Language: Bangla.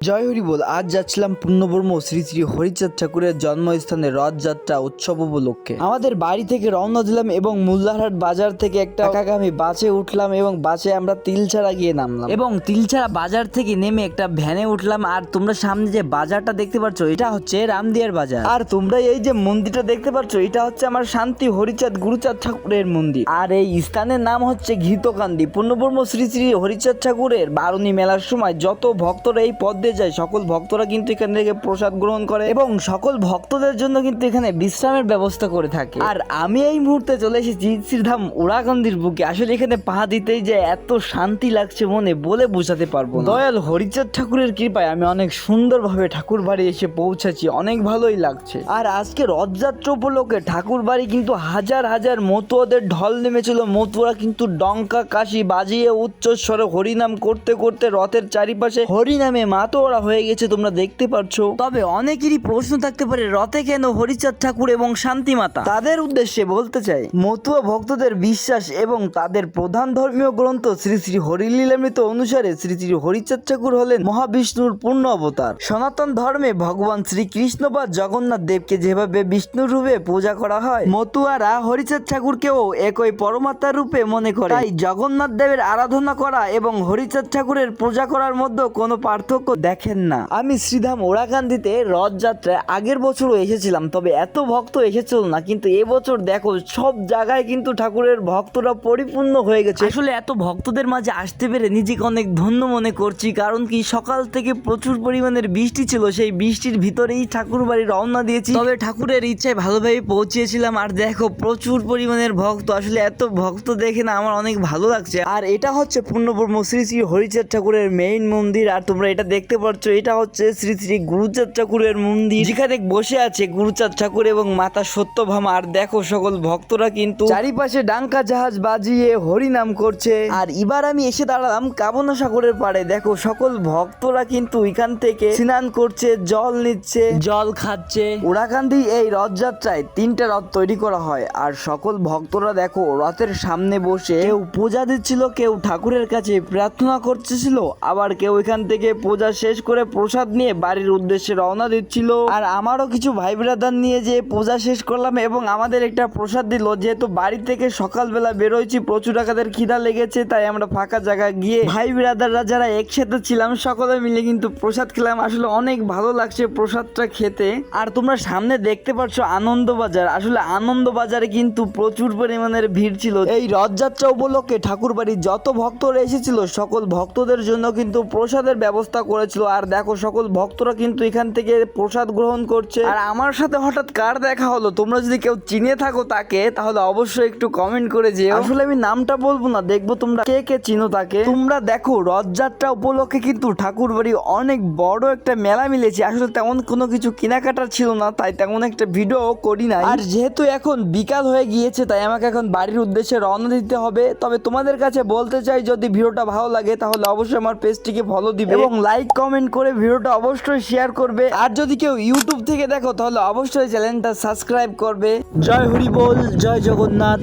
জয় হরি বল। আজ যাচ্ছিলাম পূর্ণব্রহ্ম শ্রী শ্রী হরিচাঁদ ঠাকুরের জন্মস্থানে রথযাত্রা উৎসব উপলক্ষে। আমাদের বাড়ি থেকে রওনা দিলাম এবং মোল্লারহাট বাজার থেকে একটা একাগামী বাসে উঠলাম এবং বাসে আমরা তিলছাড়া গিয়ে নামলাম এবং তিলছাড়া বাজার থেকে নেমে একটা ভ্যানে উঠলাম। আর তোমরা সামনে যে বাজারটা দেখতে পাচ্ছ এটা হচ্ছে রামদিয়ার বাজার। আর তোমরা এই যে মন্দিরটা দেখতে পাচ্ছ এটা হচ্ছে আমার শান্তি হরিচাঁদ গুরুচাঁদ ঠাকুরের মন্দির। আর এই স্থানের নাম হচ্ছে ঘৃতকান্দি। পূর্ণব্রহ্ম শ্রী শ্রী হরিচাঁদ ঠাকুরের বারুণী মেলার সময় যত ভক্তরা এই পথ দিয়ে যায় সকল ভক্তরা কিন্তু এখান থেকে প্রসাদ গ্রহণ করে এবং সকল ভক্তদের জন্য কিন্তু এখানে বিশ্রামের ব্যবস্থা করে থাকে। আর আমি এই মুহূর্তে চলে এসেছি শ্রীধাম ওরাকান্দির বুকে। আসলে এখানে পা দিতেই যে এত শান্তি লাগছে মনে বলে বোঝাতে পারবো না। দয়াল হরিচাঁদ ঠাকুরের কৃপায় আমি অনেক সুন্দরভাবে ঠাকুর বাড়ি এসে পৌঁছেছি, অনেক ভালোই লাগছে। আর আজকে রথযাত্রা উপলক্ষে ঠাকুর বাড়ি কিন্তু হাজার হাজার মতুয়াদের ঢল নেমেছিল। মতুয়া কিন্তু ডঙ্কা কাশি বাজিয়ে উচ্চ স্বরে হরিনাম করতে করতে রথের চারিপাশে হরিনামে মাতোয়ারা হয়ে গেছে, তোমরা দেখতে পাচ্ছ। তবে অনেকেরই প্রশ্ন থাকতে পারে রথে কেন হরিচাঁদ ঠাকুর এবং শান্তি মাতা? তাদের উদ্দেশ্যে বলতে চাই, মতুয়া ভক্তদের বিশ্বাস এবং তাদের প্রধান ধর্মীয় গ্রন্থ শ্রী শ্রী হরিলীলামৃত অনুসারে শ্রী শ্রী হরিচাঁদ ঠাকুর হলেন মহাবিষ্ণুর পূর্ণ অবতার। সনাতন ধর্মে ভগবান শ্রীকৃষ্ণ বা জগন্নাথ দেবকে যেভাবে বিষ্ণু রূপে পূজা করা হয়, মতুয়ারা হরিচাঁদ ঠাকুরকেও একই পরমাত্মার রূপে মনে করে। তাই জগন্নাথ দেবের আরাধনা করা এবং হরিচাঁদ ঠাকুরের পূজা করার মধ্যে কোনো পার্থক্য দেখেন না। আমি শ্রীধাম ওরাকান্দিতে রথযাত্রায় আগের বছরও এসেছিলাম, তবে এত ভক্ত এসেছিল না, কিন্তু এবছর দেখো সব জায়গায় কিন্তু ঠাকুরের ভক্তরা পরিপূর্ণ হয়ে গেছে। আসলে এত ভক্তদের মাঝে আসতে পেরে নিজেকে অনেক ধন্য মনে করছি, কারণ কি সকাল থেকে প্রচুর পরিমাণের বৃষ্টি ছিল, সেই বৃষ্টির ভিতরেই ঠাকুর বাড়ি রওনা দিয়েছি। তবে ঠাকুরের ইচ্ছায় ভালোভাবে পৌঁছিয়েছিলাম। আর দেখো প্রচুর পরিমাণের ভক্ত, আসলে এত ভক্ত দেখে না আমার অনেক ভালো লাগছে। আর এটা হচ্ছে পূর্ণব্রহ্ম শ্রী শ্রী হরিচাঁদ ঠাকুরের মেইন মন্দির। আর তোমরা এটা দেখতে পাচ্ছ এটা হচ্ছে শ্রী শ্রী গুরুচাঁদ ঠাকুরের মন্দির, যেখানে বসে আছে গুরুচাঁদ ঠাকুর এবং মাতা সত্যভামা। আর দেখো সকল ভক্তরা কিন্তু চারিপাশে ডাঙ্কা জাহাজ বাজিয়ে হরিনাম করছে। আর এবার আমি এসে দাঁড়ালাম কাবনা সাগরের পাড়ে। দেখো সকল ভক্তরা কিন্তু এখান থেকে স্নান করছে, জল নিচ্ছে, জল খাচ্ছে। ওরাকান্দি এই রথযাত্রায় 3টা রথ তৈরি করা হয়। আর সকল ভক্তরা দেখো রথের সামনে বসে কেউ পূজা দিচ্ছিল, কেউ ঠাকুরের কাছে প্রার্থনা করতেছিল, আবার কেউ এখান থেকে পূজা শেষ করে প্রসাদ নিয়ে বাড়ির উদ্দেশ্যে রওনা দিচ্ছিল। আর আমারও কিছু ভাই ব্রাদার নিয়ে যে পূজা শেষ করলাম এবং আমাদের একটা প্রসাদ দিল। যেহেতু বাড়ি থেকে সকালবেলা বেরোইছি, প্রচুর টাকাদের খিদা লেগেছে, তাই আমরা ফাঁকা জায়গায় গিয়ে ভাই ব্রাদাররা যারা একসাথে ছিলাম সকলে মিলে কিন্তু প্রসাদ খেলাম। আসলে অনেক ভালো লাগছে প্রসাদটা খেতে। আর তোমরা সামনে দেখতে পাচ্ছ আনন্দবাজার। আসলে আনন্দবাজারে কিন্তু প্রচুর পরিমাণের ভিড় ছিল। এই রথযাত্রা উপলক্ষে ঠাকুর বাড়ি যত ভক্তরা এসেছিল সকল ভক্তদের জন্য কিন্তু প্রসাদের ব্যবস্থা করেছিল। আর দেখো সকল ভক্তরা কিন্তু এখান থেকে প্রসাদ গ্রহণ করছে। আর আমার সাথে হঠাৎ কার দেখা হলো, তোমরা যদি কেউ চিনে থাকো তাকে, তাহলে অবশ্যই একটু কমেন্ট করে যেও। আসলে আমি নামটা বলবো না, দেখবো তোমরা কে কে চিনো তাকে। তোমরা দেখো রথযাত্রা উপলক্ষে কিন্তু ঠাকুর বাড়ি অনেক বড় একটা মেলা মিলেছে। আসলে তেমন কোনো কিছু কেনাকাটা ছিল না, তাই তেমন একটা ভিডিও করি নাই। আর যেহেতু এখন বিকাল হয়ে গিয়েছে, তাই আমাকে এখন বাড়ির উদ্দেশ্যে রওনা দিতে হবে। তবে তোমাদের কাছে বলতে চাই, যদি ভিডিওটা ভালো লাগে তাহলে অবশ্যই আমার পেজটিকে ফলো দিবে এবং লাইক কমেন্ট করে ভিডিওটা অবশ্যই শেয়ার করবে। আর যদি কেউ ইউটিউব থেকে দেখো তাহলে অবশ্যই চ্যানেলটা সাবস্ক্রাইব করবে। জয় হরি বল, জয় জগন্নাথ।